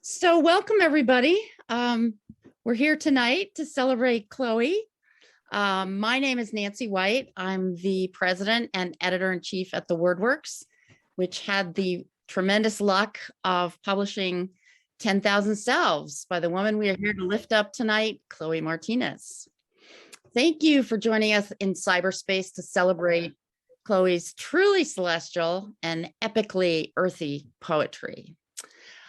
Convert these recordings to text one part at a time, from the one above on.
So welcome everybody. We're here tonight to celebrate Chloe. My name is Nancy White. I'm the president and editor-in-chief at the WordWorks, which had the tremendous luck of publishing 10,000 Selves by the woman we are here to lift up tonight, Chloe Martinez. Thank you for joining us in cyberspace to celebrate Chloe's truly celestial and epically earthy poetry.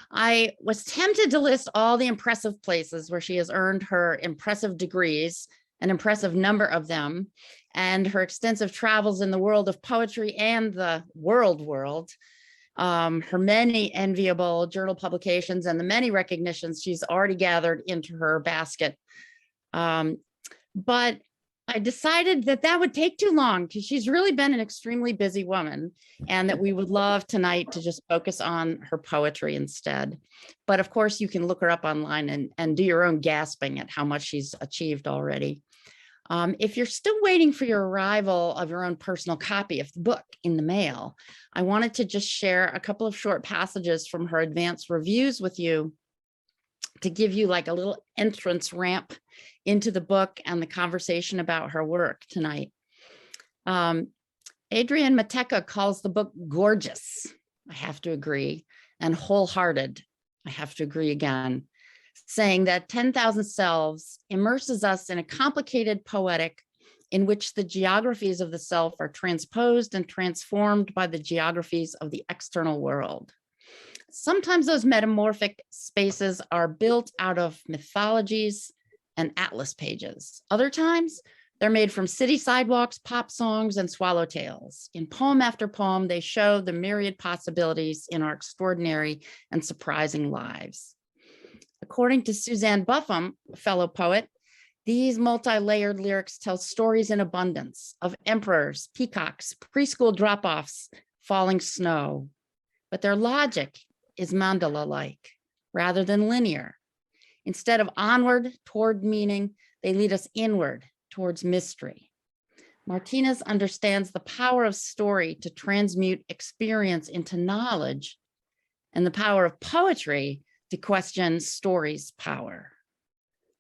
I was tempted to list all the impressive places where she has earned her impressive degrees, an impressive number of them, and her extensive travels in the world of poetry and the world, her many enviable journal publications and the many recognitions she's already gathered into her basket. But I decided that that would take too long because she's really been an extremely busy woman, and that we would love tonight to just focus on her poetry instead. But of course, you can look her up online and do your own gasping at how much she's achieved already. If you're still waiting for your arrival of your own personal copy of the book in the mail, I wanted to just share a couple of short passages from her advanced reviews with you to give you like a little entrance ramp into the book and the conversation about her work tonight. Adrienne Mateka calls the book gorgeous. I have to agree. And wholehearted. I have to agree again, saying that 10,000 Selves immerses us in a complicated poetic in which the geographies of the self are transposed and transformed by the geographies of the external world. Sometimes those metamorphic spaces are built out of mythologies and atlas pages. Other times, they're made from city sidewalks, pop songs, and swallowtails. In poem after poem, they show the myriad possibilities in our extraordinary and surprising lives. According to Suzanne Buffum, a fellow poet, these multi-layered lyrics tell stories in abundance of emperors, peacocks, preschool drop-offs, falling snow. But their logic is mandala-like rather than linear. Instead of onward toward meaning, they lead us inward towards mystery. Martinez understands the power of story to transmute experience into knowledge, and the power of poetry to question story's power.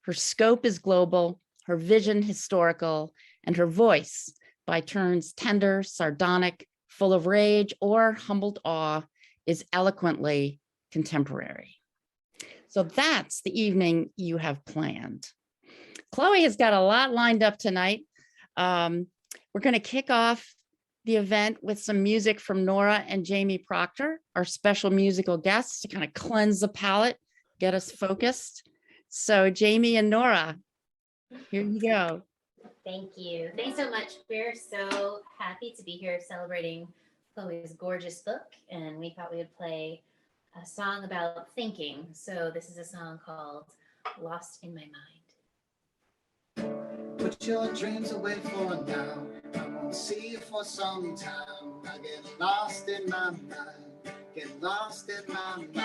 Her scope is global, her vision historical, and her voice, by turns tender, sardonic, full of rage, or humbled awe, is eloquently contemporary. So that's the evening you have planned. Chloe has got a lot lined up tonight. We're going to kick off the event with some music from Nora and Jamie Proctor, our special musical guests, to kind of cleanse the palate, get us focused. So Jamie and Nora, here you go. Thank you. Thanks so much. We're so happy to be here celebrating Chloe's gorgeous book, and we thought we would play a song about thinking. So this is a song called Lost in My Mind. Put your dreams away for now. I won't see you for some time. I get lost in my mind. Get lost in my mind.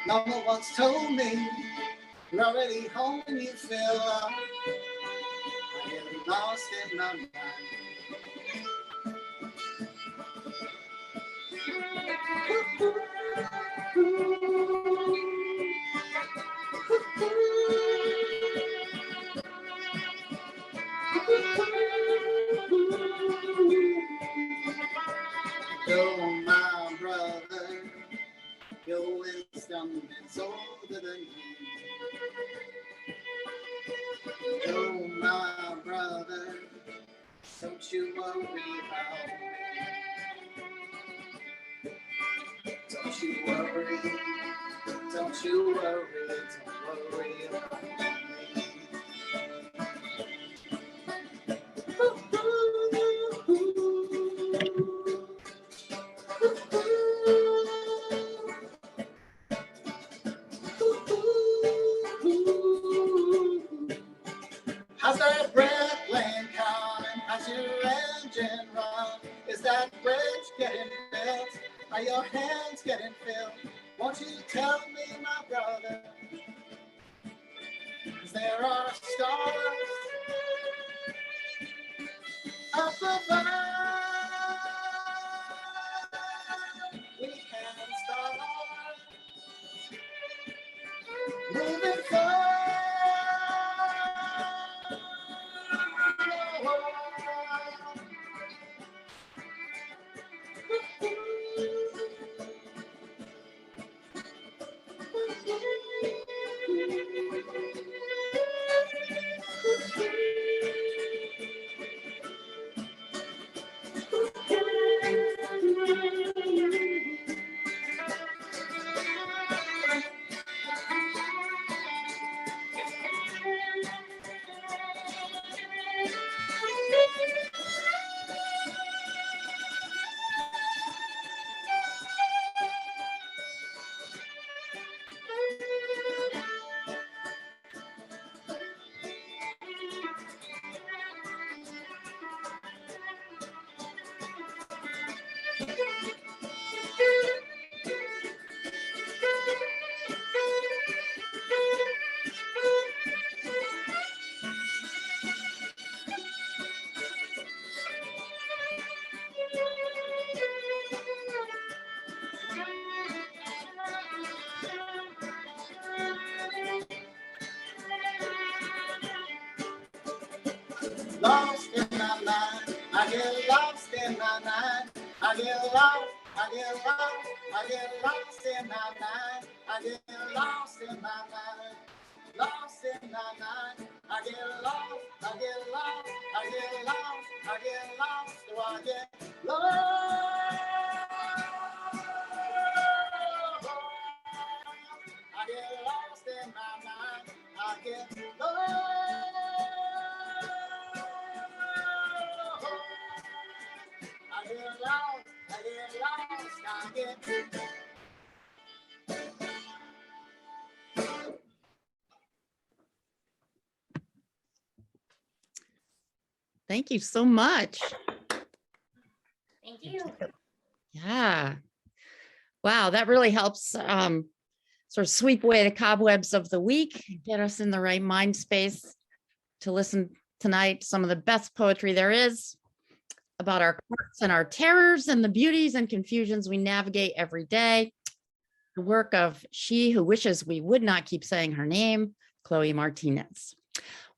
No one once told me you're already home and you feel lost. I get lost in my mind. Oh, my brother, your wisdom is older than you. Oh, my brother, don't you worry about me. Don't you worry, don't you worry, don't worry about me. How's that breath laying calm and how's your engine run? Is that bridge getting built? Are your hands getting filled? Won't you tell me, my brother? 'Cause there are stars up above. We can start moving forward. Lost in my mind, I get lost in my mind. I get lost, I get lost, I get lost in my mind. I get lost in my mind, lost in my mind. I get lost, I get lost, I get lost, I get lost, so I get lost. I get lost in my mind, I get lost. I get lost, I get lost, I get. Thank you so much. Thank you. Yeah. Wow, that really helps sort of sweep away the cobwebs of the week, get us in the right mind space to listen tonight to some of the best poetry there is about our quirks and our terrors and the beauties and confusions we navigate every day. The work of she who wishes we would not keep saying her name, Chloe Martinez.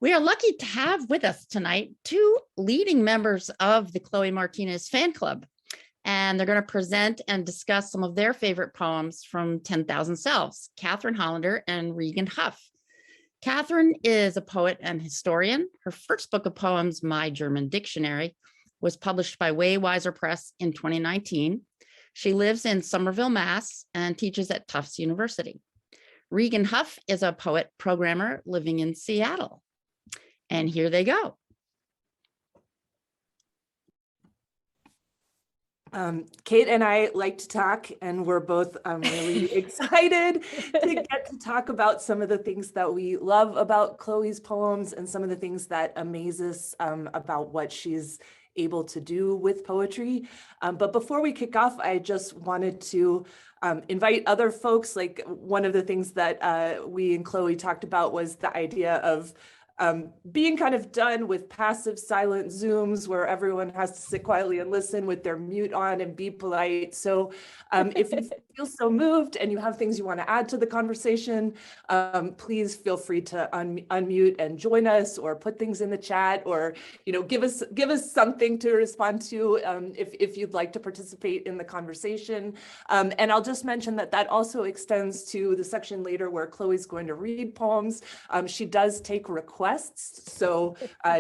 We are lucky to have with us tonight two leading members of the Chloe Martinez fan club, and they're going to present and discuss some of their favorite poems from 10,000 Selves, Catherine Hollander and Regan Huff. Catherine is a poet and historian. Her first book of poems, My German Dictionary, was published by Way Wiser Press in 2019. She lives in Somerville, Mass, and teaches at Tufts University. Regan Huff is a poet programmer living in Seattle. And here they go. Kate and I like to talk, and we're both really excited to get to talk about some of the things that we love about Chloe's poems and some of the things that amaze us about what she's able to do with poetry. But before we kick off, I just wanted to invite other folks. Like, one of the things that we and Chloe talked about was the idea of being kind of done with passive silent Zooms where everyone has to sit quietly and listen with their mute on and be polite. So if you feel so moved and you have things you want to add to the conversation, please feel free to unmute and join us, or put things in the chat, or give us something to respond to if you'd like to participate in the conversation. And I'll just mention that also extends to the section later where Chloe's going to read poems. She does take requests, so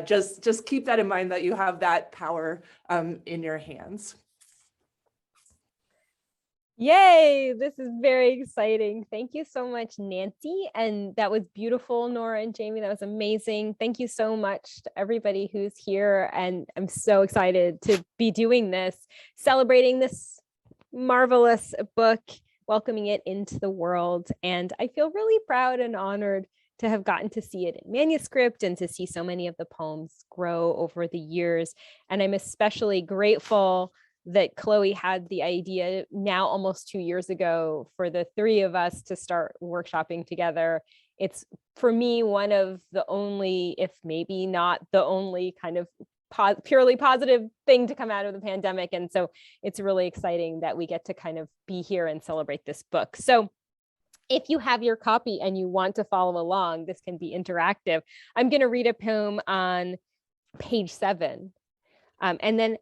just keep that in mind, that you have that power in your hands. Yay, this is very exciting. Thank you so much, Nancy. And that was beautiful, Nora and Jamie. That was amazing. Thank you so much to everybody who's here. And I'm so excited to be doing this, celebrating this marvelous book, welcoming it into the world. And I feel really proud and honored to have gotten to see it in manuscript and to see so many of the poems grow over the years. And I'm especially grateful that Chloe had the idea now almost 2 years ago for the three of us to start workshopping together. It's, for me, one of the only, if maybe not the only, kind of purely positive thing to come out of the pandemic. And so it's really exciting that we get to kind of be here and celebrate this book. So If you have your copy and you want to follow along, this can be interactive. I'm going to read a poem on page 7. And then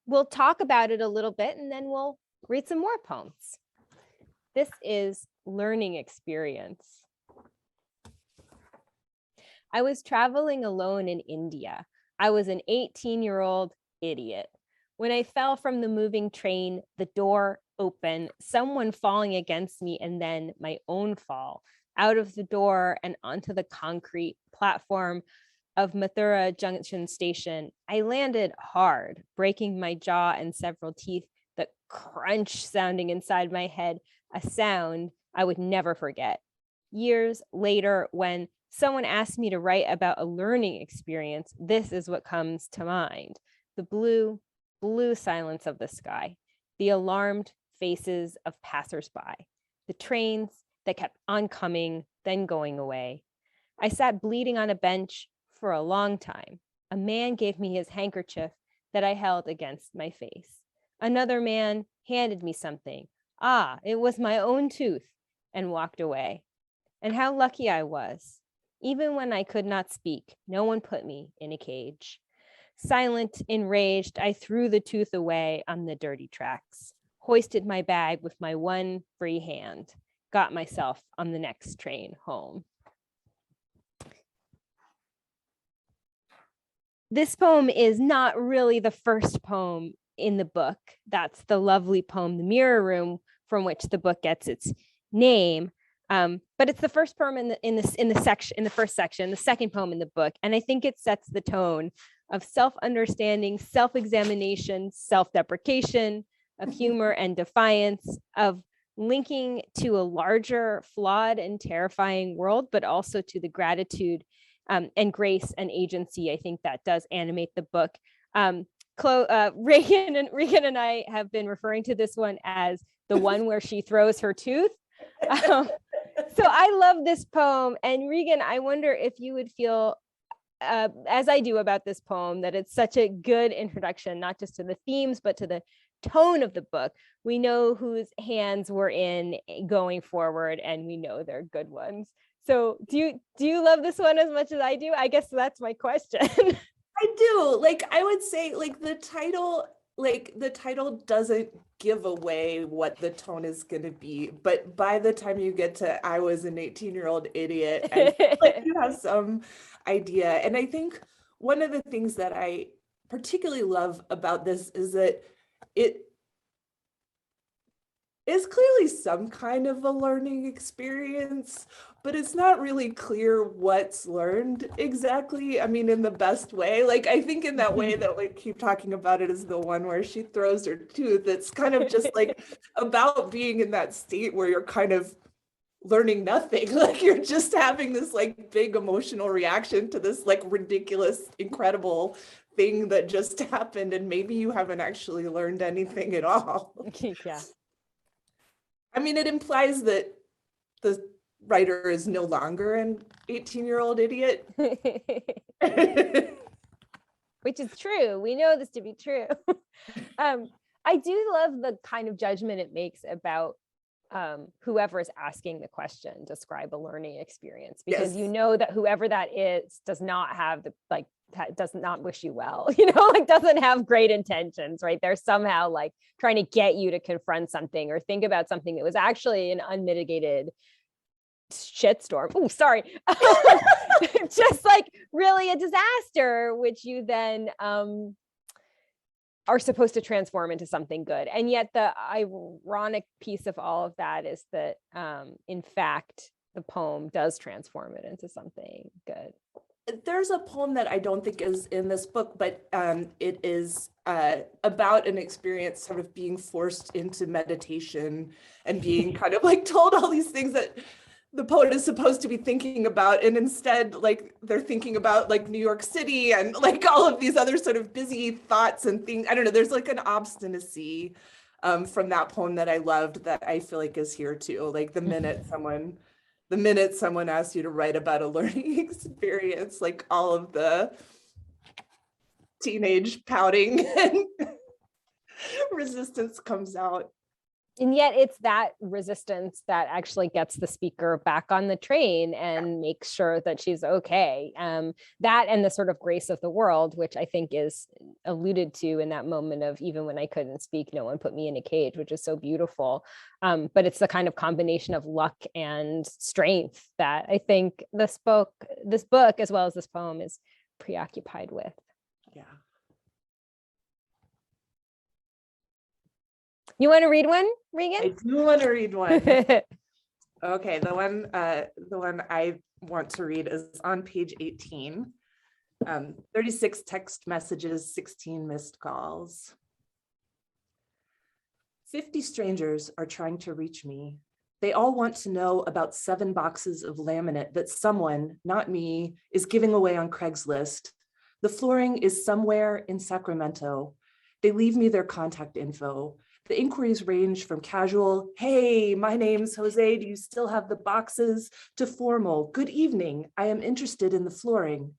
we'll talk about it a little bit, and then we'll read some more poems. This is Learning Experience. I was traveling alone in India. I was an 18-year-old idiot. When I fell from the moving train, the door opened, someone falling against me, and then my own fall out of the door and onto the concrete platform of Mathura Junction Station. I landed hard, breaking my jaw and several teeth, the crunch sounding inside my head, a sound I would never forget. Years later, when someone asked me to write about a learning experience, this is what comes to mind. The blue silence of the sky, the alarmed faces of passersby, the trains that kept on coming, then going away. I sat bleeding on a bench for a long time. A man gave me his handkerchief that I held against my face. Another man handed me something. Ah, it was my own tooth, and walked away. And how lucky I was. Even when I could not speak, no one put me in a cage. Silent, enraged, I threw the tooth away on the dirty tracks, hoisted my bag with my one free hand, got myself on the next train home. This poem is not really the first poem in the book. That's the lovely poem, The Mirror Room, from which the book gets its name. But it's the first poem in the first section, the second poem in the book. And I think it sets the tone of self-understanding, self-examination, self-deprecation, of humor and defiance, of linking to a larger, flawed and terrifying world, but also to the gratitude and grace and agency. I think that does animate the book. Regan and I have been referring to this one as the one where she throws her tooth. So I love this poem. And Regan, I wonder if you would feel, as I do about this poem, that it's such a good introduction, not just to the themes, but to the tone of the book. We know whose hands we're in going forward, and we know they're good ones. So do you love this one as much as I do? I guess that's my question. I do. Like, I would say, like, the title doesn't give away what the tone is going to be, but by the time you get to I was an 18-year-old idiot, and like, you have some idea. And I think one of the things that I particularly love about this is that it is clearly some kind of a learning experience, but it's not really clear what's learned exactly. I mean, in the best way. Like, I think in that way that we keep talking about it is the one where she throws her tooth. It's kind of just like about being in that state where you're kind of learning nothing. Like, you're just having this like big emotional reaction to this like ridiculous, incredible thing that just happened. And maybe you haven't actually learned anything at all. Yeah. I mean, it implies that the writer is no longer an 18-year-old idiot. Which is true. We know this to be true. I do love the kind of judgment it makes about whoever is asking the question, describe a learning experience, because Yes. you know that whoever that is does not have the does not wish you well, like doesn't have great intentions, right? They're somehow like trying to get you to confront something or think about something that was actually an unmitigated shitstorm. Oh, sorry. Just like really a disaster, which you then are supposed to transform into something good. And yet the ironic piece of all of that is that in fact, the poem does transform it into something good. There's a poem that I don't think is in this book, but it is about an experience sort of being forced into meditation and being kind of like told all these things that the poet is supposed to be thinking about. And instead, like, they're thinking about like New York City and like all of these other sort of busy thoughts and things. I don't know, there's like an obstinacy from that poem that I loved that I feel like is here too. Like the minute someone asks you to write about a learning experience, like all of the teenage pouting and resistance comes out. And yet it's that resistance that actually gets the speaker back on the train and makes sure that she's okay. That and the sort of grace of the world, which I think is alluded to in that moment of even when I couldn't speak, no one put me in a cage, which is so beautiful. But it's the kind of combination of luck and strength that I think this book, as well as this poem, is preoccupied with. Yeah. You want to read one, I Regan? do want to read one. Okay, the one I want to read is on page 18. 36 text messages, 16 missed calls. 50 strangers are trying to reach me. They all want to know about 7 boxes of laminate that someone, not me, is giving away on Craigslist. The flooring is somewhere in Sacramento. They leave me their contact info. The inquiries range from casual, hey, my name's Jose, do you still have the boxes, to formal, good evening, I am interested in the flooring.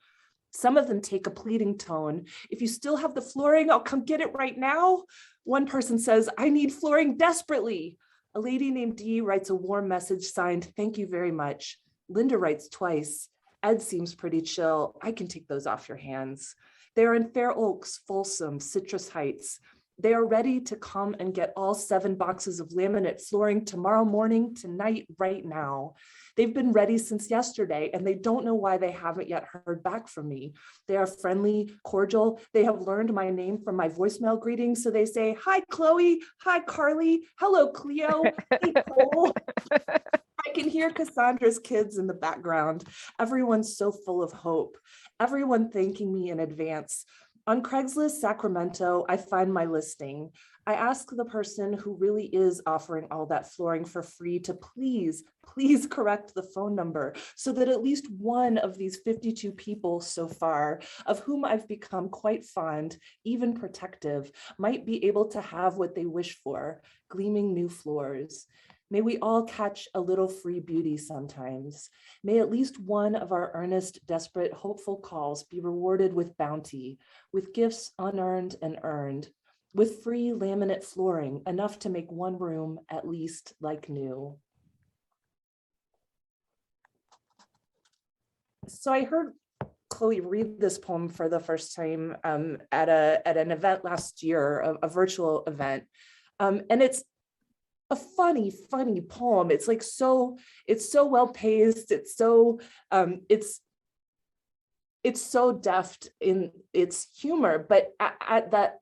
Some of them take a pleading tone. If you still have the flooring, I'll come get it right now. One person says, I need flooring desperately. A lady named Dee writes a warm message signed, thank you very much. Linda writes twice. Ed seems pretty chill. I can take those off your hands. They are in Fair Oaks, Folsom, Citrus Heights. They are ready to come and get all 7 boxes of laminate flooring tomorrow morning, tonight, right now. They've been ready since yesterday, and they don't know why they haven't yet heard back from me. They are friendly, cordial. They have learned my name from my voicemail greetings, so they say, hi, Chloe. Hi, Carly. Hello, Cleo. Hey, Cole. I can hear Cassandra's kids in the background. Everyone's so full of hope. Everyone thanking me in advance. On Craigslist Sacramento, I find my listing. I ask the person who really is offering all that flooring for free to please correct the phone number so that at least one of these 52 people so far, of whom I've become quite fond, even protective, might be able to have what they wish for, gleaming new floors. May we all catch a little free beauty sometimes. May at least one of our earnest, desperate, hopeful calls be rewarded with bounty, with gifts unearned and earned, with free laminate flooring, enough to make one room at least like new. So I heard Chloe read this poem for the first time at an event last year, a virtual event. And it's a funny poem. It's like it's so well paced. It's so it's so deft in its humor, but at that,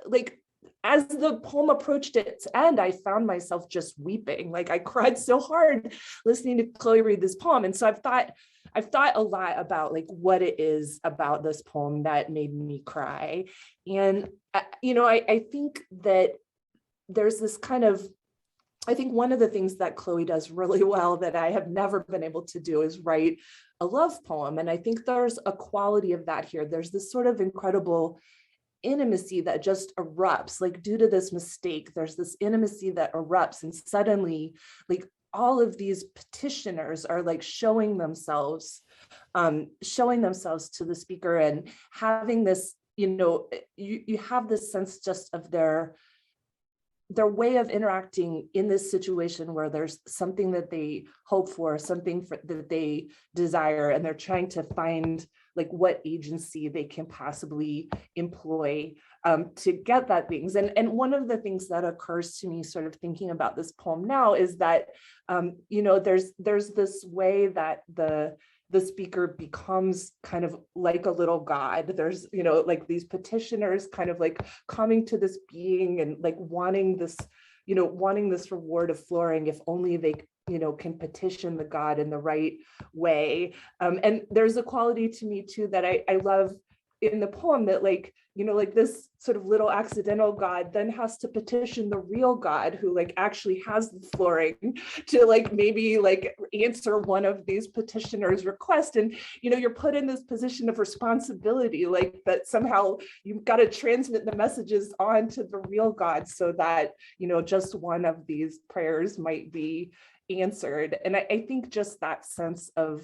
like, as the poem approached its end, I found myself just weeping. Like, I cried so hard listening to Chloe read this poem. And so I've thought a lot about like what it is about this poem that made me cry. And I think that there's this kind of, I think one of the things that Chloe does really well that I have never been able to do is write a love poem. And I think there's a quality of that here. There's this sort of incredible intimacy that just erupts, like due to this mistake, there's this intimacy that erupts, and suddenly like all of these petitioners are like showing themselves to the speaker and having this, you have this sense just of their way of interacting in this situation where there's something that they hope for, that they desire, and they're trying to find like what agency they can possibly employ to get that things. And one of the things that occurs to me sort of thinking about this poem now is that, there's this way that the speaker becomes kind of like a little god. There's, like these petitioners kind of like coming to this being and like wanting this reward of flooring if only they, can petition the god in the right way. And there's a quality to me too that I love in the poem that like this sort of little accidental god then has to petition the real god who like actually has the flooring to like maybe like answer one of these petitioners' requests. And you're put in this position of responsibility, like that somehow you've got to transmit the messages on to the real god so that just one of these prayers might be answered. And I think just that sense of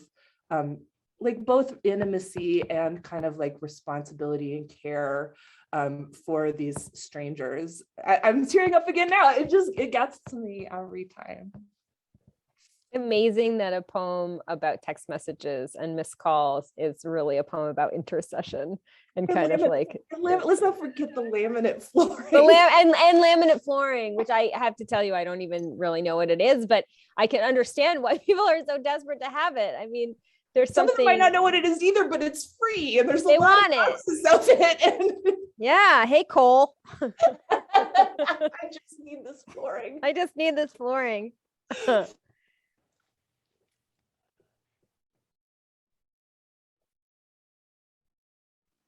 like both intimacy and kind of like responsibility and care for these strangers. I'm tearing up again now. It gets to me every time. Amazing that a poem about text messages and missed calls is really a poem about intercession and kind of like Let's not forget the laminate flooring. and laminate flooring, which I have to tell you, I don't even really know what it is, but I can understand why people are so desperate to have it. I mean, there's Some something. of them might not know what it is either, but it's free and there's a They lot want of it. boxes of it. And Yeah. Hey, Cole. I just need this flooring. I just need this flooring.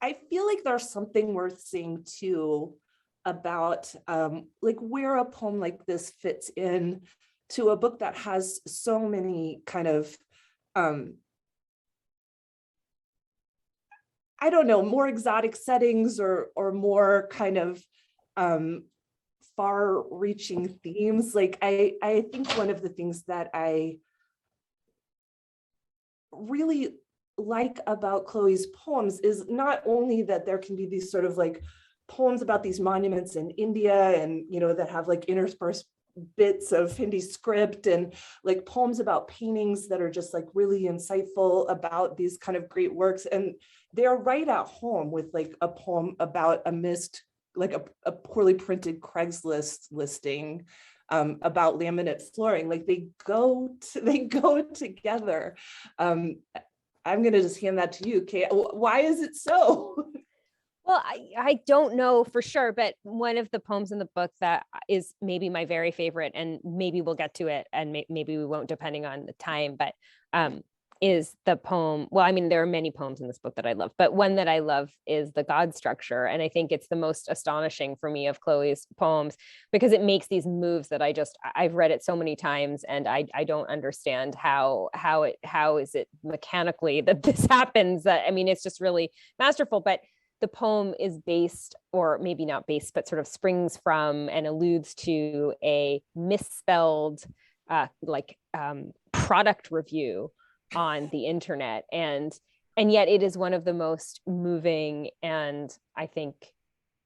I feel like there's something worth saying too about like where a poem like this fits in to a book that has so many kind of I don't know, more exotic settings or more kind of far-reaching themes. Like I think one of the things that I really like about Chloe's poems is not only that there can be these sort of like poems about these monuments in India and, you know, that have like interspersed bits of Hindi script and like poems about paintings that are just like really insightful about these kind of great works. And they're right at home with like a poem about a missed, like a poorly printed Craigslist listing about laminate flooring. Like they go together. I'm going to just hand that to you, Kate. Why is it so? Well, I don't know for sure, but one of the poems in the book that is maybe my very favorite, and maybe we'll get to it and maybe we won't depending on the time, but is the poem. Well, I mean, there are many poems in this book that I love, but one that I love is the God structure. And I think it's the most astonishing for me of Chloe's poems because it makes these moves that I've read it so many times and I don't understand how is it mechanically that this happens. I mean, it's just really masterful, but the poem is based, or maybe not based, but sort of springs from and alludes to a misspelled product review on the internet. And yet it is one of the most moving and I think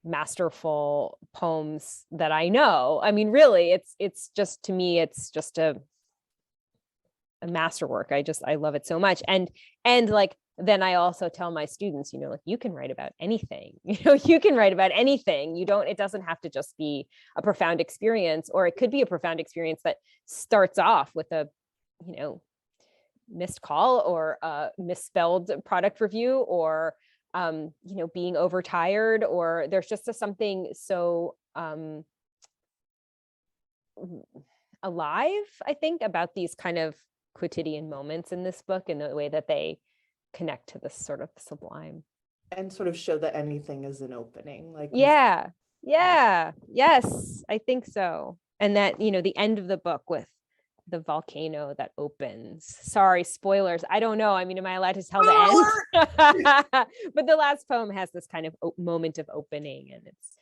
masterful poems that I know. I mean, really, it's just, to me, it's just a masterwork. I love it so much. And like, then I also tell my students, you know, like you can write about anything, you can write about anything. It doesn't have to just be a profound experience, or it could be a profound experience that starts off with a, missed call or a misspelled product review or, being overtired, or there's just something so alive, I think, about these kind of quotidian moments in this book and the way that they connect to this sort of sublime. And sort of show that anything is an opening. Like yes, I think so. And that, the end of the book with the volcano that opens. Sorry, spoilers. I don't know. I mean, am I allowed to tell the end? But the last poem has this kind of moment of opening, and it's,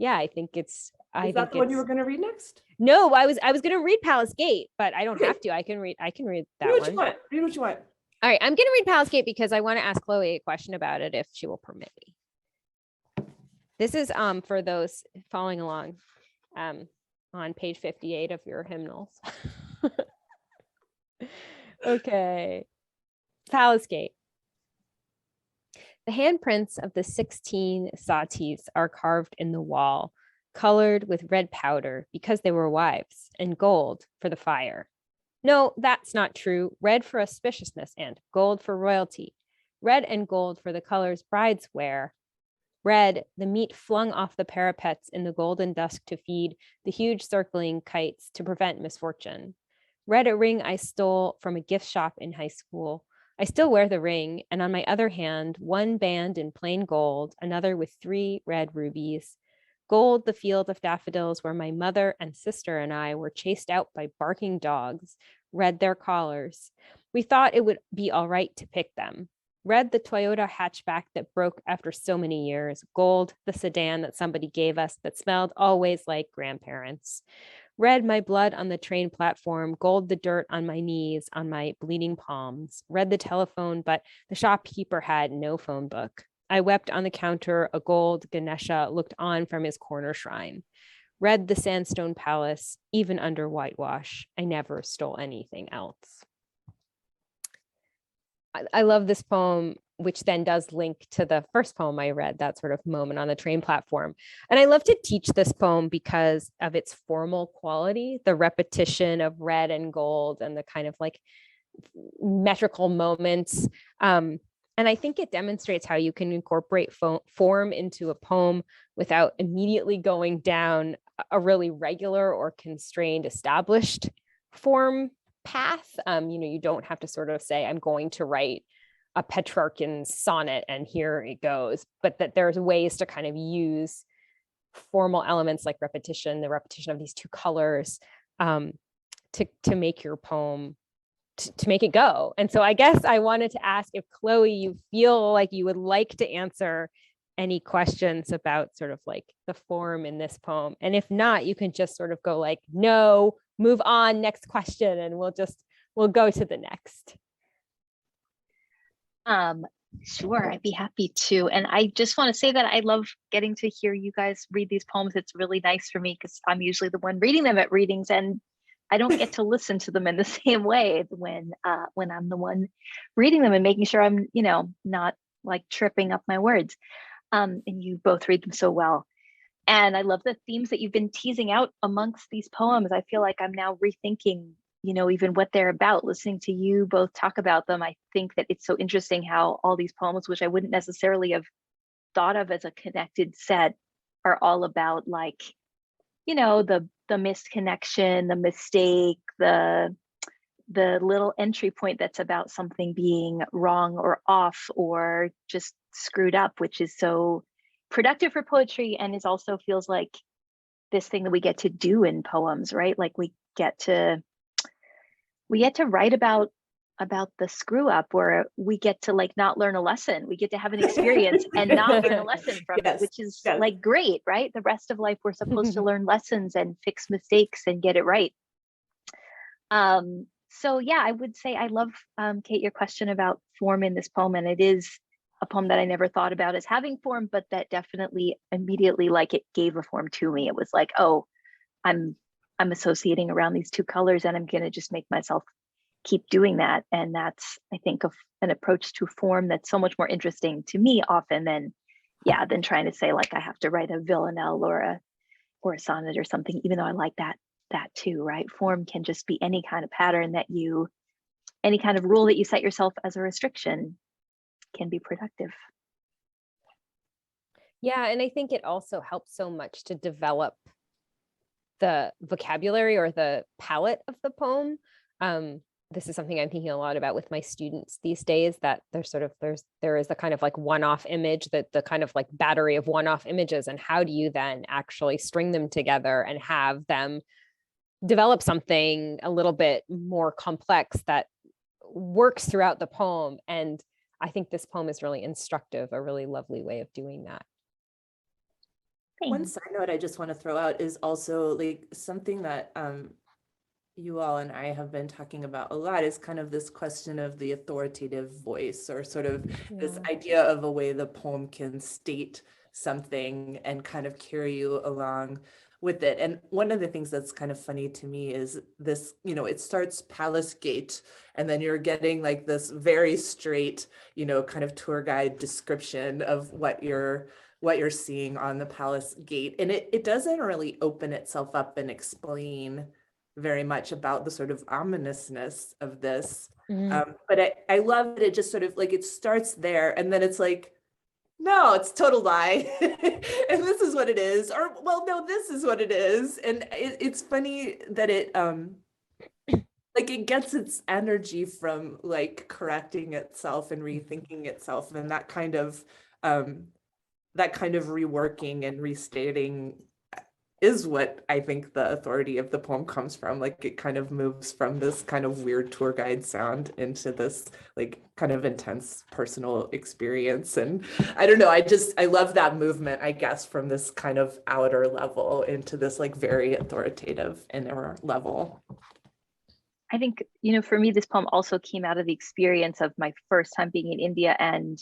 I think it's. Is that the one you were going to read next? No, I was going to read Palace Gate, but I don't have to. I can read that one. Read what you want. All right, I'm going to read Palace Gate because I want to ask Chloe a question about it if she will permit me. This is for those following along on page 58 of your hymnals. Okay. Palace Gate. The handprints of the 16 satis are carved in the wall, colored with red powder because they were wives, and gold for the fire. No, that's not true. Red for auspiciousness and gold for royalty. Red and gold for the colors brides wear. Red, the meat flung off the parapets in the golden dusk to feed the huge circling kites to prevent misfortune. Red, a ring I stole from a gift shop in high school. I still wear the ring, and on my other hand, one band in plain gold, another with 3 red rubies. Gold, the field of daffodils where my mother and sister and I were chased out by barking dogs. Red, their collars. We thought it would be all right to pick them. Red, the Toyota hatchback that broke after so many years. Gold, the sedan that somebody gave us that smelled always like grandparents. Red, my blood on the train platform. Gold, the dirt on my knees, on my bleeding palms. Red, the telephone, but the shopkeeper had no phone book. I wept on the counter, a gold Ganesha looked on from his corner shrine. Read the sandstone palace, even under whitewash. I never stole anything else. I love this poem, which then does link to the first poem I read, that sort of moment on the train platform. And I love to teach this poem because of its formal quality, the repetition of red and gold and the kind of like metrical moments. And I think it demonstrates how you can incorporate form into a poem without immediately going down a really regular or constrained established form path. You don't have to sort of say, I'm going to write a Petrarchan sonnet and here it goes, but that there's ways to kind of use formal elements like repetition, the repetition of these two colors, to make your poem, to make it go. And so I guess I wanted to ask if Chloe, you feel like you would like to answer any questions about sort of like the form in this poem. And if not, you can just sort of go like, no, move on, next question, and we'll go to the next. Sure, I'd be happy to. And I just want to say that I love getting to hear you guys read these poems. It's really nice for me because I'm usually the one reading them at readings, and I don't get to listen to them in the same way when I'm the one reading them and making sure I'm, not like tripping up my words. And you both read them so well. And I love the themes that you've been teasing out amongst these poems. I feel like I'm now rethinking, even what they're about. Listening to you both talk about them, I think that it's so interesting how all these poems, which I wouldn't necessarily have thought of as a connected set, are all about like, the missed connection, the mistake, the little entry point that's about something being wrong or off or just screwed up, which is so productive for poetry and is also feels like this thing that we get to do in poems, right? Like we get to write about the screw up, or we get to like not learn a lesson. We get to have an experience and not learn a lesson from it, which is like great, right? The rest of life, we're supposed to learn lessons and fix mistakes and get it right. So yeah, I would say I love, Kate, your question about form in this poem. And it is a poem that I never thought about as having form, but that definitely immediately, like, it gave a form to me. It was like, oh, I'm associating around these two colors and I'm going to just make myself keep doing that. And that's, I think, an approach to form that's so much more interesting to me often than trying to say like I have to write a villanelle or a sonnet or something, even though I like that too, right? Form can just be any kind of pattern any kind of rule that you set yourself as a restriction can be productive. Yeah, and I think it also helps so much to develop the vocabulary or the palette of the poem. This is something I'm thinking a lot about with my students these days, that there is the kind of like one-off image, that the kind of like battery of one-off images, and how do you then actually string them together and have them develop something a little bit more complex that works throughout the poem. And I think this poem is really instructive, a really lovely way of doing that. One side note I just want to throw out is also like something that you all and I have been talking about a lot is kind of this question of the authoritative voice, or sort of this idea of a way the poem can state something and kind of carry you along with it. And one of the things that's kind of funny to me is this, it starts Palace Gate, and then you're getting like this very straight, kind of tour guide description of what you're seeing on the Palace Gate. And it doesn't really open itself up and explain very much about the sort of ominousness of this. But I love that it just sort of like, it starts there and then it's like, no, it's total lie. And this is what it is. Or, well, no, this is what it is. And it's funny that it, like it gets its energy from like correcting itself and rethinking itself, and that kind of reworking and restating is what I think the authority of the poem comes from. Like it kind of moves from this kind of weird tour guide sound into this like kind of intense personal experience. And I don't know, I love that movement, I guess, from this kind of outer level into this like very authoritative inner level. I think, for me, this poem also came out of the experience of my first time being in India and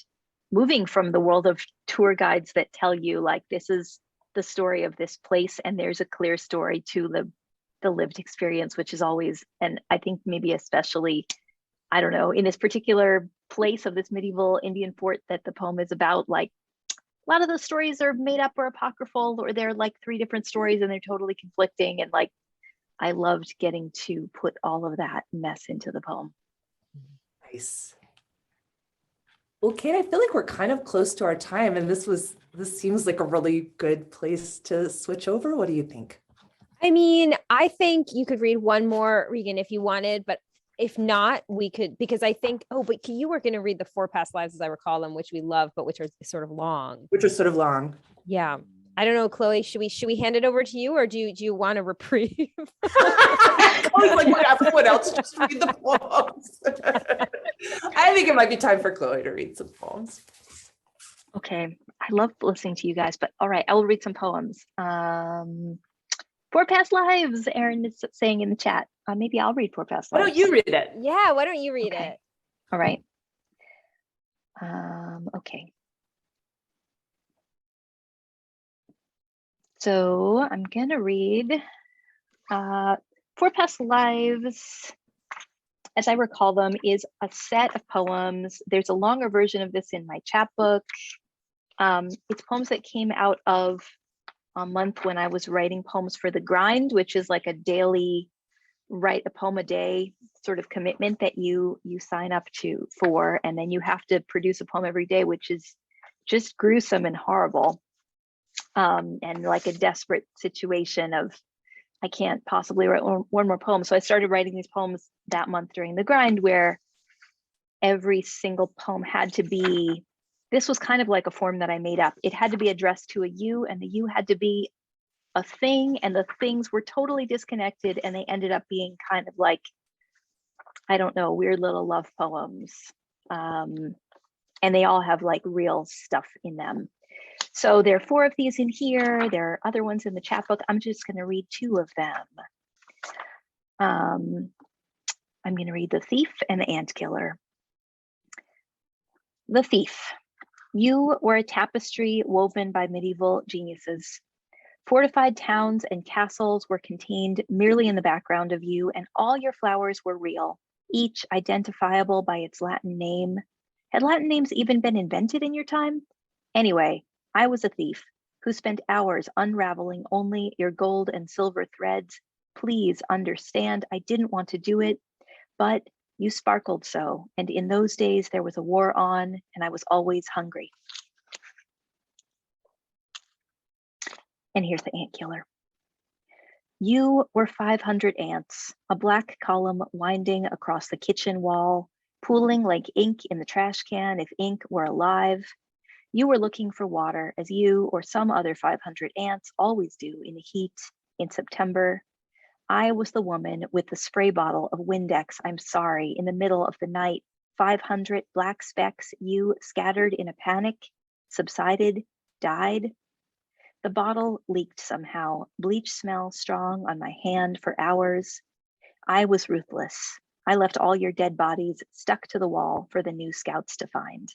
moving from the world of tour guides that tell you like this is the story of this place and there's a clear story to the lived experience, which is always, and I think maybe especially, I don't know, in this particular place of this medieval Indian fort that the poem is about, like a lot of those stories are made up or apocryphal, or they're like 3 different stories and they're totally conflicting. And like, I loved getting to put all of that mess into the poem. Nice. Well, Kate, I feel like we're kind of close to our time, and this seems like a really good place to switch over. What do you think? I mean, I think you could read one more, Regan, if you wanted, but if not, we could, because I think, oh, but you were going to read the 4 Past Lives as I recall them, which we love, but which are sort of long. Which are sort of long. Yeah. I don't know, Chloe, should we hand it over to you, or do you want a reprieve? I was like, would everyone else just read the poems? I think it might be time for Chloe to read some poems. Okay, I love listening to you guys, but all right, I will read some poems. 4 Past Lives, Erin is saying in the chat. Maybe I'll read 4 Past Why Lives. don't you read it? Yeah, why don't you read Okay. it? All right. Okay. So I'm gonna read 4 Past Lives, as I recall them, is a set of poems. There's a longer version of this in my chapbook. It's poems that came out of a month when I was writing poems for the grind, which is like a daily write a poem a day sort of commitment that you sign up for, and then you have to produce a poem every day, which is just gruesome and horrible, and like a desperate situation of I can't possibly write one more poem. So I started writing these poems that month during the grind, where every single poem had to be, this was kind of like a form that I made up. It had to be addressed to a you, and the you had to be a thing, and the things were totally disconnected, and they ended up being kind of like, I don't know, weird little love poems. And they all have like real stuff in them. So there are 4 of these in here. There are other ones in the chapbook. I'm just going to read 2 of them. I'm going to read The Thief and the Ant Killer. The Thief. You were a tapestry woven by medieval geniuses. Fortified towns and castles were contained merely in the background of you, and all your flowers were real, each identifiable by its Latin name. Had Latin names even been invented in your time? Anyway, I was a thief who spent hours unraveling only your gold and silver threads. Please understand, I didn't want to do it, but you sparkled so, and in those days there was a war on, and I was always hungry. And here's the ant killer. You were 500 ants, a black column winding across the kitchen wall, pooling like ink in the trash can if ink were alive. You were looking for water, as you or some other 500 ants always do in the heat in September. I was the woman with the spray bottle of Windex, I'm sorry, in the middle of the night. 500 black specks, you scattered in a panic, subsided, died. The bottle leaked somehow, bleach smell strong on my hand for hours. I was ruthless. I left all your dead bodies stuck to the wall for the new scouts to find.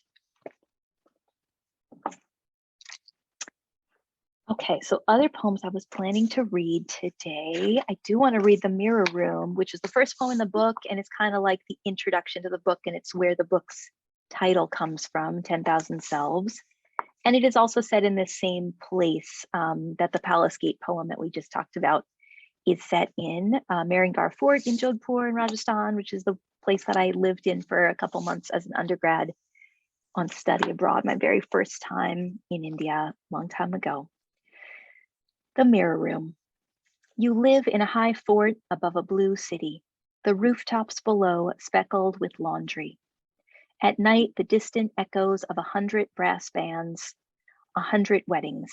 Okay, so other poems I was planning to read today. I do want to read The Mirror Room, which is the first poem in the book, and it's kind of like the introduction to the book, and it's where the book's title comes from, 10,000 Selves. And it is also set in the same place that the Palace Gate poem that we just talked about is set in. Maringar Fort in Jodhpur in Rajasthan, which is the place that I lived in for a couple months as an undergrad on study abroad, my very first time in India, a long time ago. The Mirror Room. You live in a high fort above a blue city, the rooftops below speckled with laundry. At night, the distant echoes of 100 brass bands, 100 weddings.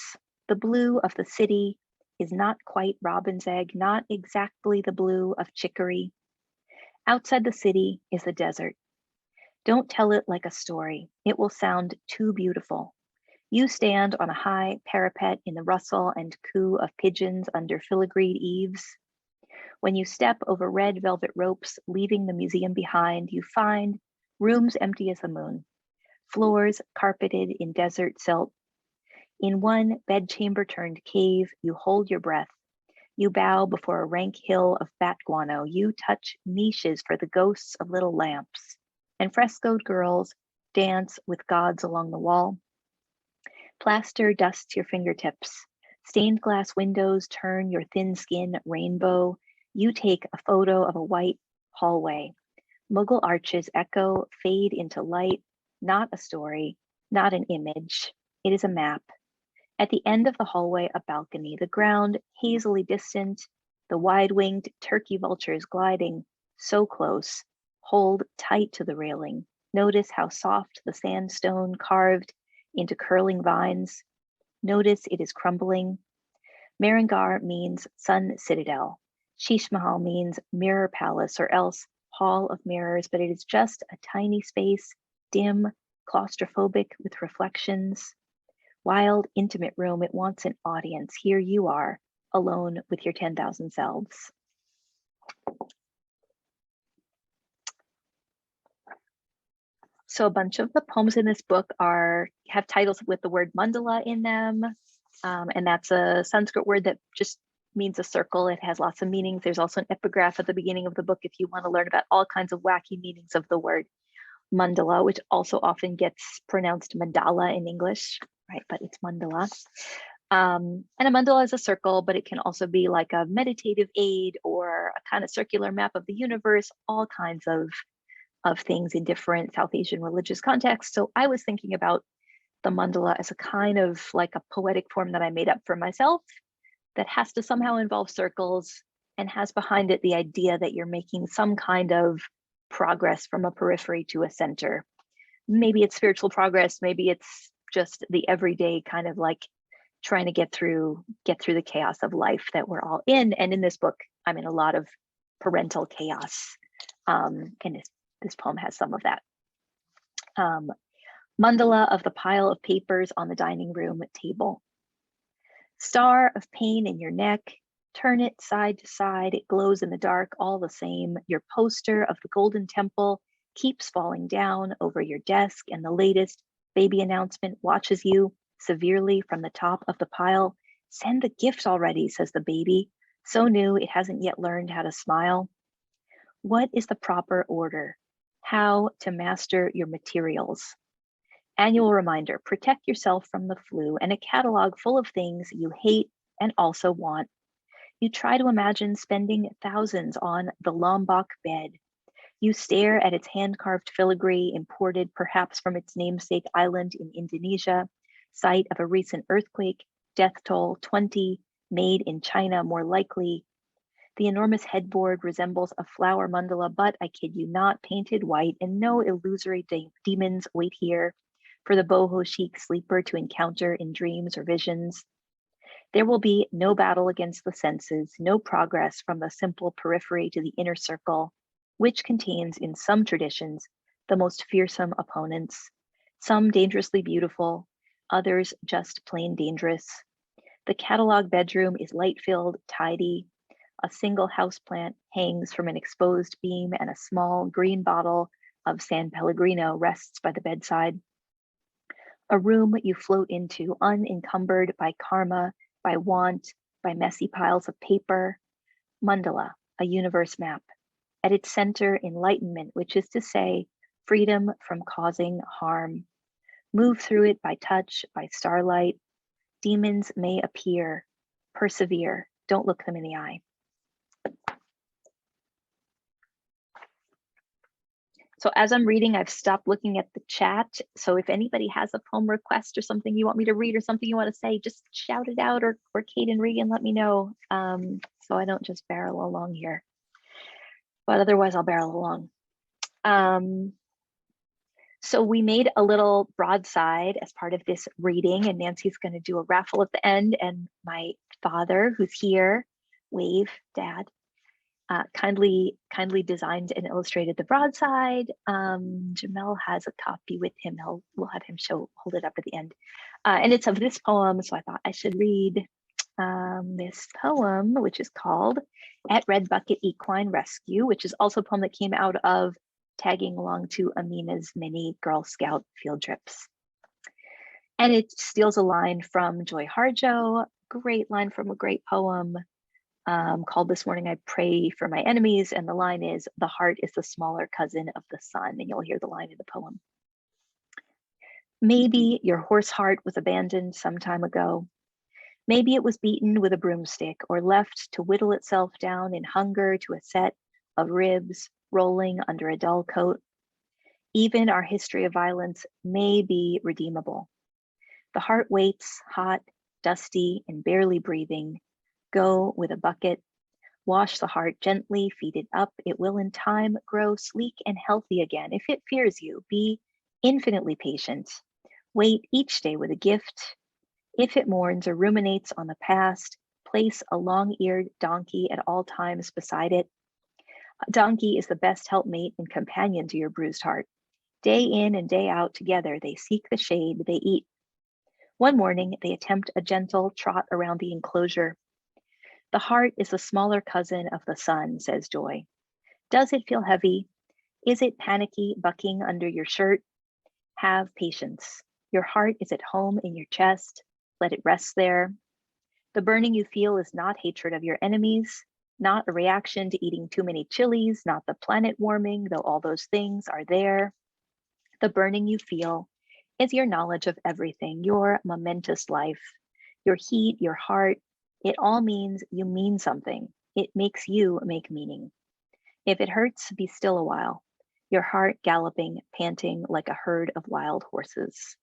The blue of the city is not quite robin's egg, not exactly the blue of chicory. Outside the city is the desert. Don't tell it like a story. It will sound too beautiful. You stand on a high parapet in the rustle and coo of pigeons under filigreed eaves. When you step over red velvet ropes, leaving the museum behind, you find rooms empty as the moon. floors carpeted in desert silt. In one bedchamber turned cave, you hold your breath. You bow before a rank hill of bat guano. You touch niches for the ghosts of little lamps. And frescoed girls dance with gods along the wall. Plaster dusts your fingertips. Stained glass windows turn your thin skin rainbow. You take a photo of a white hallway. Mughal arches echo, fade into light. Not a story, not an image. It is a map. At the end of the hallway, a balcony, the ground hazily distant, the wide-winged turkey vultures gliding so close. Hold tight to the railing. Notice how soft the sandstone carved into curling vines. Notice it is crumbling. Merengar means sun citadel. Sheesh Mahal means mirror palace or else hall of mirrors, but it is just a tiny space, dim, claustrophobic with reflections. Wild, intimate room, it wants an audience. Here you are, alone with your 10,000 selves. So a bunch of the poems in this book have titles with the word mandala in them. And that's a Sanskrit word that just means a circle. It has lots of meanings. There's also an epigraph at the beginning of the book if you want to learn about all kinds of wacky meanings of the word mandala, which also often gets pronounced mandala in English, right? But it's mandala. And a mandala is a circle, but it can also be like a meditative aid or a kind of circular map of the universe, all kinds of things in different South Asian religious contexts. So I was thinking about the mandala as a kind of like a poetic form that I made up for myself that has to somehow involve circles and has behind it the idea that you're making some kind of progress from a periphery to a center. Maybe it's spiritual progress, maybe it's just the everyday kind of like trying to get through the chaos of life that we're all in. And in this book, I'm in a lot of parental chaos. And this poem has some of that. Mandala of the pile of papers on the dining room table. Star of pain in your neck, turn it side to side, it glows in the dark all the same. Your poster of the Golden Temple keeps falling down over your desk, and the latest baby announcement watches you severely from the top of the pile. Send the gift already, says the baby, so new it hasn't yet learned how to smile. What is the proper order? How to master your materials? Annual reminder, protect yourself from the flu, and a catalog full of things you hate and also want. You try to imagine spending thousands on the Lombok bed. You stare at its hand-carved filigree imported perhaps from its namesake island in Indonesia, site of a recent earthquake, death toll 20, made in China more likely. The enormous headboard resembles a flower mandala, but I kid you not, painted white, and no illusory demons wait here for the boho chic sleeper to encounter in dreams or visions. There will be no battle against the senses, no progress from the simple periphery to the inner circle, which contains in some traditions the most fearsome opponents, some dangerously beautiful, others just plain dangerous. The catalog bedroom is light-filled, tidy. A single houseplant hangs from an exposed beam, and a small green bottle of San Pellegrino rests by the bedside. A room you float into, unencumbered by karma, by want, by messy piles of paper. Mandala, a universe map. At its center, enlightenment, which is to say, freedom from causing harm. Move through it by touch, by starlight. Demons may appear. Persevere. Don't look them in the eye. So as I'm reading, I've stopped looking at the chat. So if anybody has a poem request or something you want me to read or something you want to say, just shout it out, or Kate and Regan, let me know, so I don't just barrel along here. But otherwise, I'll barrel along. So we made a little broadside as part of this reading, and Nancy's going to do a raffle at the end. And my father, who's here, wave, Dad, kindly designed and illustrated the broadside. Jamel has a copy with him. We'll have him hold it up at the end. And it's of this poem, so I thought I should read this poem, which is called At Red Bucket Equine Rescue, which is also a poem that came out of tagging along to Amina's mini Girl Scout field trips. And it steals a line from Joy Harjo, great line from a great poem called This Morning I Pray for My Enemies. And the line is, the heart is the smaller cousin of the sun. And you'll hear the line in the poem. Maybe your horse heart was abandoned some time ago. Maybe it was beaten with a broomstick or left to whittle itself down in hunger to a set of ribs rolling under a dull coat. Even our history of violence may be redeemable. The heart waits, hot, dusty, and barely breathing. Go with a bucket, wash the heart gently, feed it up. It will in time grow sleek and healthy again. If it fears you, be infinitely patient. Wait each day with a gift. If it mourns or ruminates on the past, place a long-eared donkey at all times beside it. A donkey is the best helpmate and companion to your bruised heart. Day in and day out together, they seek the shade, they eat. One morning, they attempt a gentle trot around the enclosure. The heart is the smaller cousin of the sun, says Joy. Does it feel heavy? Is it panicky, bucking under your shirt? Have patience. Your heart is at home in your chest. Let it rest there. The burning you feel is not hatred of your enemies, not a reaction to eating too many chilies, not the planet warming, though all those things are there. The burning you feel is your knowledge of everything, your momentous life, your heat, your heart. It all means you mean something. It makes you make meaning. If it hurts, be still a while. Your heart galloping, panting like a herd of wild horses.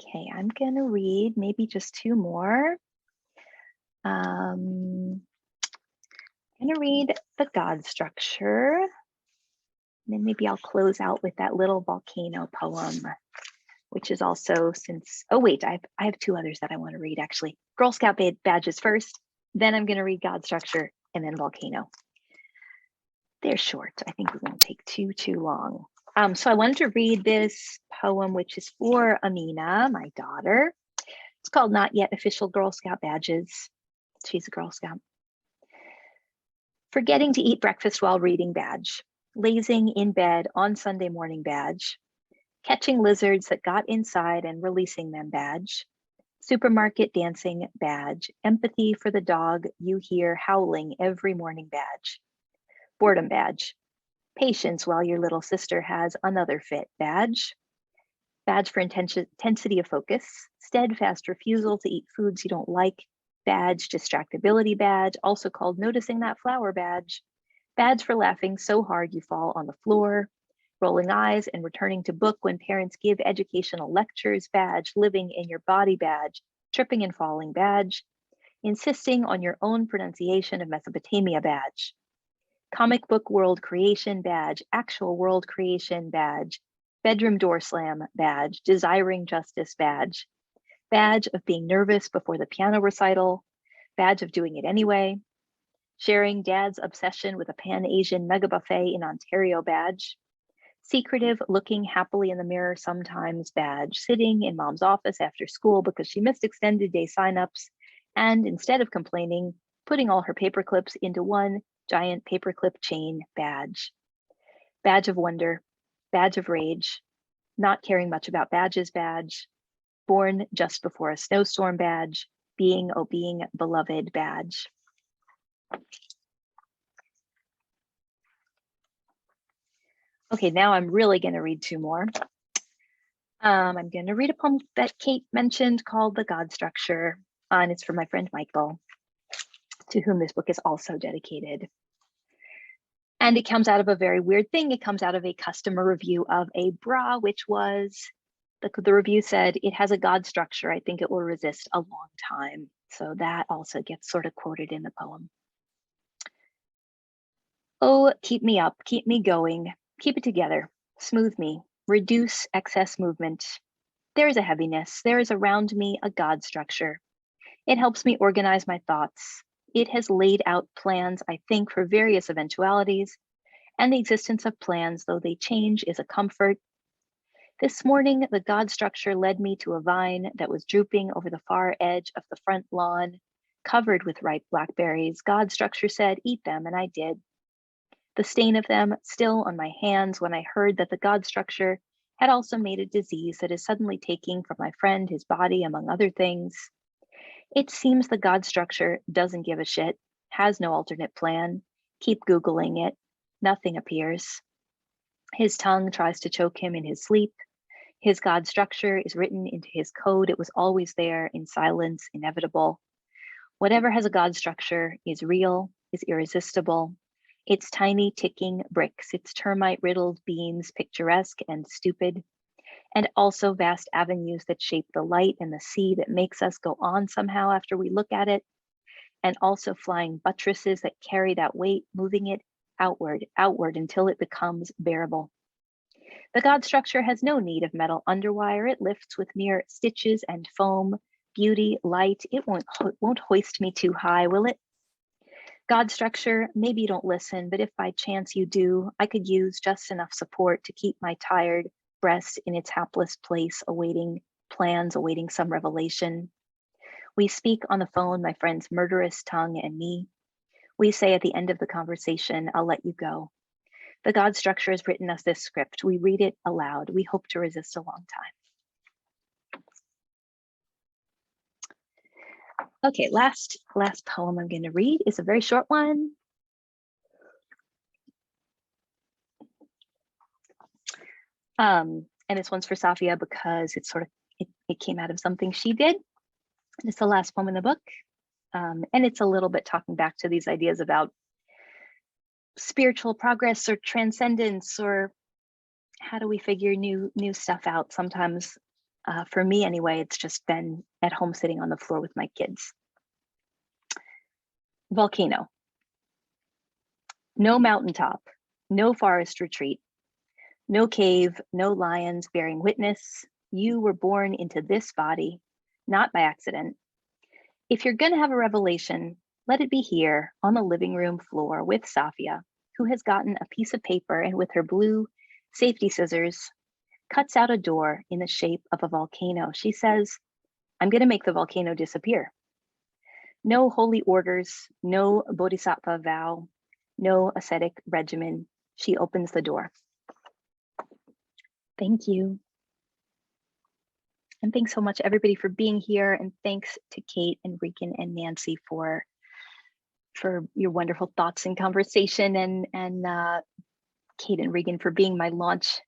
Okay, I'm gonna read maybe just two more. I'm gonna read The God Structure. And then maybe I'll close out with that little volcano poem, which is also oh wait, I have two others that I want to read actually. Girl Scout badges first, then I'm gonna read God Structure and then Volcano. They're short. I think we won't take too long. So I wanted to read this poem, which is for Amina, my daughter. It's called Not Yet Official Girl Scout Badges. She's a Girl Scout. Forgetting to eat breakfast while reading badge. Lazing in bed on Sunday morning badge. Catching lizards that got inside and releasing them badge. Supermarket dancing badge. Empathy for the dog you hear howling every morning badge. Boredom badge. Patience while your little sister has another fit badge. Badge for intensity of focus. Steadfast refusal to eat foods you don't like badge. Distractibility badge, also called noticing that flower badge. Badge for laughing so hard you fall on the floor. Rolling eyes and returning to book when parents give educational lectures badge. Living in your body badge. Tripping and falling badge. Insisting on your own pronunciation of Mesopotamia badge. Comic book world creation badge. Actual world creation badge. Bedroom door slam badge. Desiring justice badge. Badge of being nervous before the piano recital. Badge of doing it anyway. Sharing dad's obsession with a Pan-Asian mega buffet in Ontario badge. Secretive looking happily in the mirror sometimes badge. Sitting in mom's office after school because she missed extended day signups, and instead of complaining, putting all her paper clips into one giant paperclip chain badge. Badge of wonder, badge of rage, not caring much about badges badge. Born just before a snowstorm badge. Being beloved badge. Okay, now I'm really going to read two more. I'm going to read a poem that Kate mentioned called The God Structure, and it's from my friend Michael, to whom this book is also dedicated. And it comes out of a very weird thing. It comes out of a customer review of a bra, which was, the review said, it has a God structure. I think it will resist a long time. So that also gets sort of quoted in the poem. Oh, keep me up, keep me going, keep it together, smooth me, reduce excess movement. There is a heaviness, there is around me a God structure. It helps me organize my thoughts. It has laid out plans, I think, for various eventualities, and the existence of plans, though they change, is a comfort. This morning, the God structure led me to a vine that was drooping over the far edge of the front lawn, covered with ripe blackberries. God structure said, eat them, and I did. The stain of them still on my hands when I heard that the God structure had also made a disease that is suddenly taking from my friend his body, among other things. It seems the God structure doesn't give a shit, has no alternate plan. Keep Googling it. Nothing appears. His tongue tries to choke him in his sleep. His God structure is written into his code. It was always there in silence, inevitable. Whatever has a God structure is real, is irresistible. Its tiny ticking bricks, its termite riddled beams, picturesque and stupid, and also vast avenues that shape the light and the sea that makes us go on somehow after we look at it, and also flying buttresses that carry that weight, moving it outward until it becomes bearable. The God structure has no need of metal underwire. It lifts with mere stitches and foam, beauty, light. It won't hoist me too high, will it? God structure, maybe you don't listen, but if by chance you do, I could use just enough support to keep my tired breast in its hapless place, awaiting plans, awaiting some revelation. We speak on the phone, my friend's murderous tongue and me. We say at the end of the conversation, I'll let you go. The God structure has written us this script. We read it aloud. We hope to resist a long time. Okay, last poem I'm going to read is a very short one. And this one's for Safia because it's it came out of something she did. It's the last poem in the book. And it's a little bit talking back to these ideas about spiritual progress or transcendence, or how do we figure new stuff out. Sometimes, for me anyway, it's just been at home sitting on the floor with my kids. Volcano. No mountaintop, no forest retreat, no cave, no lions bearing witness. You were born into this body, not by accident. If you're gonna have a revelation, let it be here on the living room floor with Safia, who has gotten a piece of paper and with her blue safety scissors, cuts out a door in the shape of a volcano. She says, I'm gonna make the volcano disappear. No holy orders, no bodhisattva vow, no ascetic regimen. She opens the door. Thank you. And thanks so much everybody for being here. And thanks to Kate and Regan and Nancy for your wonderful thoughts and conversation, and Kate and Regan for being my launch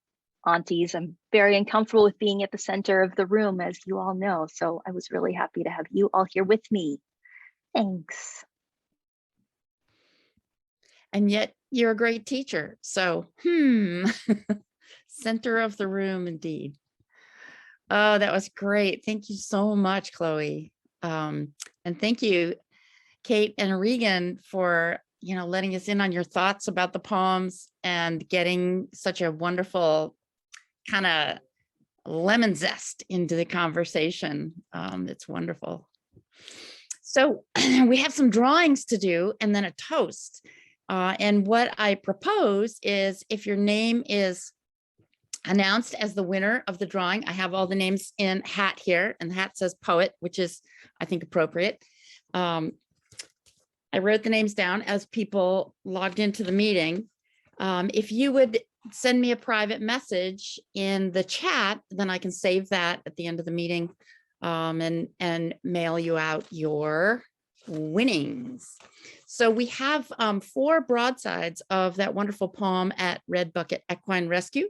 aunties. I'm very uncomfortable with being at the center of the room, as you all know. So I was really happy to have you all here with me. Thanks. And yet you're a great teacher. So, center of the room indeed. Oh, that was great. Thank you so much, Chloe. And thank you, Kate and Regan, for letting us in on your thoughts about the poems and getting such a wonderful kind of lemon zest into the conversation. It's wonderful. So we have some drawings to do and then a toast. And what I propose is, if your name is announced as the winner of the drawing, I have all the names in hat here, and the hat says poet, which is, I think, appropriate. I wrote the names down as people logged into the meeting. If you would send me a private message in the chat, then I can save that at the end of the meeting, and mail you out your winnings. So we have 4 broadsides of that wonderful poem at Red Bucket Equine Rescue.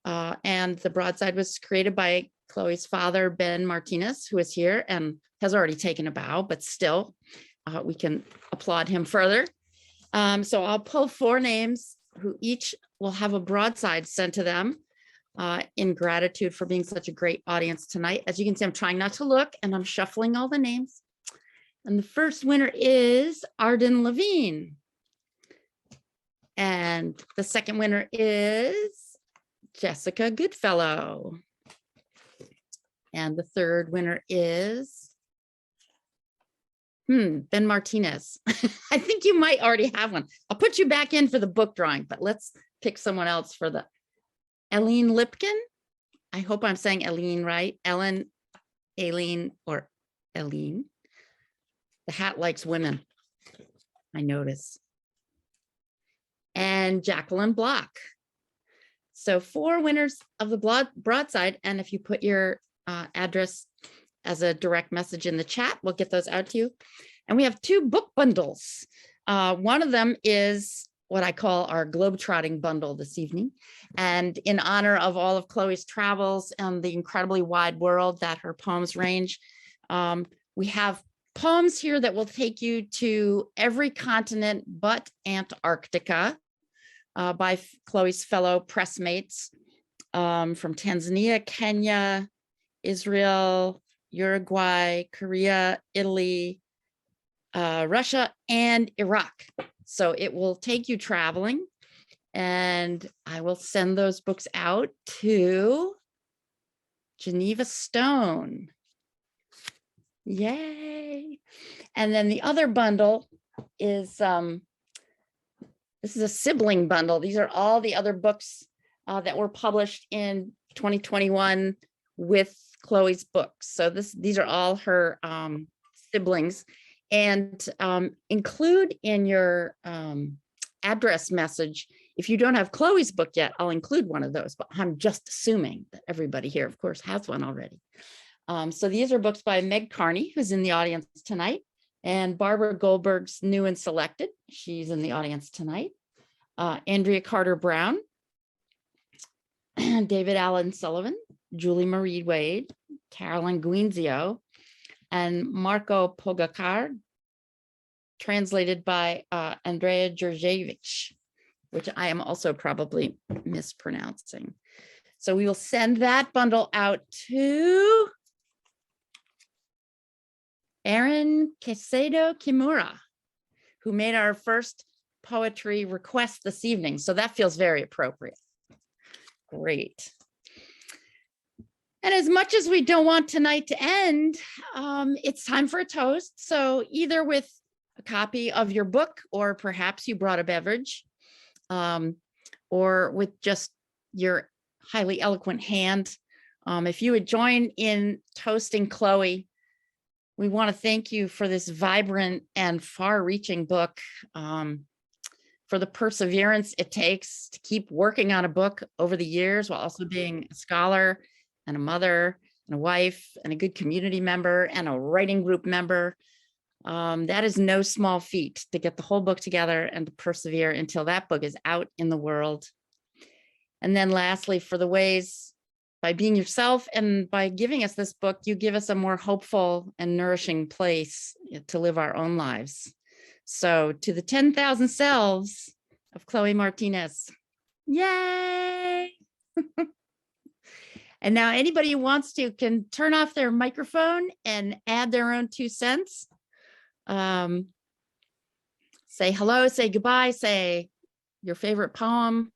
And the broadside was created by Chloe's father, Ben Martinez, who is here and has already taken a bow, but still we can applaud him further. So I'll pull 4 names who each will have a broadside sent to them in gratitude for being such a great audience tonight. As you can see, I'm trying not to look and I'm shuffling all the names. And the first winner is Arden Levine. And the second winner is Jessica Goodfellow. And the third winner is Ben Martinez. I think you might already have one. I'll put you back in for the book drawing, but let's pick someone else for the Eileen Lipkin. I hope I'm saying Eileen right. Ellen, Aileen, or Eileen. The hat likes women, I notice. And Jacqueline Block. So 4 winners of the broadside. And if you put your address as a direct message in the chat, we'll get those out to you. And we have 2 book bundles. One of them is what I call our globetrotting bundle this evening. And in honor of all of Chloe's travels and the incredibly wide world that her poems range, we have poems here that will take you to every continent but Antarctica by Chloe's fellow pressmates from Tanzania, Kenya, Israel, Uruguay, Korea, Italy, Russia, and Iraq. So it will take you traveling, and I will send those books out to Geneva Stone. Yay. And then the other bundle is, this is a sibling bundle. These are all the other books that were published in 2021 with Chloe's books. So these are all her siblings. And include in your address message, if you don't have Chloe's book yet, I'll include one of those, but I'm just assuming that everybody here, of course, has one already. So these are books by Meg Carney, who's in the audience tonight, and Barbara Goldberg's New and Selected. She's in the audience tonight. Andrea Carter Brown, David Allen Sullivan, Julie Marie Wade, Carolyn Guinzio, and Marco Pogacar, translated by Andrea Georgievich, which I am also probably mispronouncing. So we will send that bundle out to Erin Quesedo Kimura, who made our first poetry request this evening. So that feels very appropriate. Great. And as much as we don't want tonight to end, it's time for a toast. So either with a copy of your book, or perhaps you brought a beverage, or with just your highly eloquent hand. If you would join in toasting Chloe, we want to thank you for this vibrant and far-reaching book, for the perseverance it takes to keep working on a book over the years while also being a scholar and a mother and a wife and a good community member and a writing group member. That is no small feat to get the whole book together and to persevere until that book is out in the world. And then lastly, for the ways by being yourself and by giving us this book, you give us a more hopeful and nourishing place to live our own lives. So to the 10,000 selves of Chloe Martinez. Yay! And now anybody who wants to can turn off their microphone and add their own 2 cents. Say hello, say goodbye, say your favorite poem.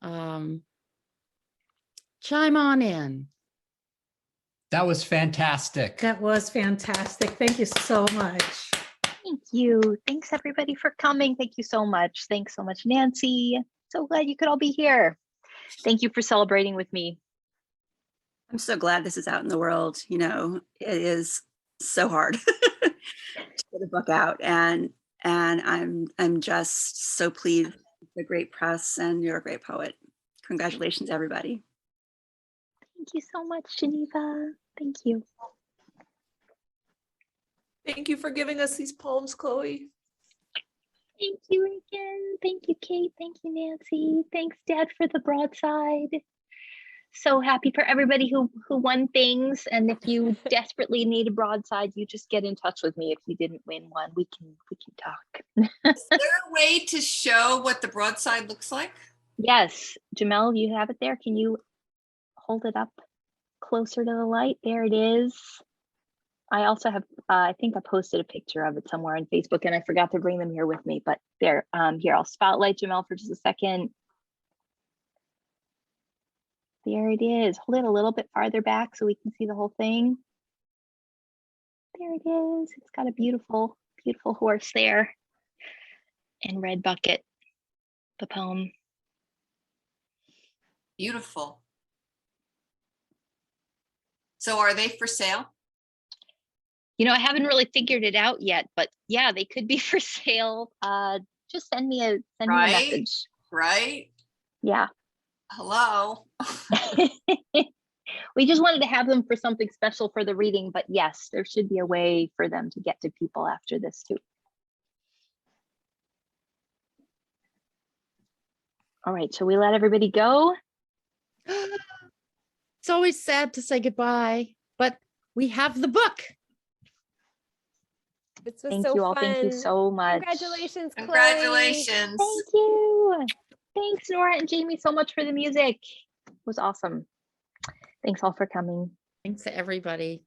Chime on in. That was fantastic. That was fantastic. Thank you so much. Thank you. Thanks everybody for coming. Thank you so much. Thanks so much, Nancy. So glad you could all be here. Thank you for celebrating with me. I'm so glad this is out in the world. You know, it is so hard to get a book out, and I'm just so pleased with the great press, and you're a great poet. Congratulations, everybody. Thank you so much, Geneva. Thank you. Thank you for giving us these poems, Chloe. Thank you again. Thank you, Kate. Thank you, Nancy. Thanks, Dad, for the broadside. So happy for everybody who won things. And if you desperately need a broadside, you just get in touch with me. If you didn't win one, we can talk. Is there a way to show what the broadside looks like? Yes, Jamel, you have it there. Can you hold it up closer to the light? There it is. I also have, I think I posted a picture of it somewhere on Facebook and I forgot to bring them here with me, but there, here, I'll spotlight Jamel for just a second. There it is. Hold it a little bit farther back so we can see the whole thing. There it is. It's got a beautiful, beautiful horse there. And Red Bucket, the poem. Beautiful. So are they for sale? You know, I haven't really figured it out yet, but yeah, they could be for sale. Just send me a Right. message. Right? Yeah. Hello. We just wanted to have them for something special for the reading, but yes, there should be a way for them to get to people after this too. All right, so we let everybody go. It's always sad to say goodbye, but we have the book. This was Thank so you all. fun. Thank you so much. Congratulations, Chloe. Congratulations. Thank you. Thanks, Nora and Jamie, so much for the music. It was awesome. Thanks all for coming. Thanks to everybody.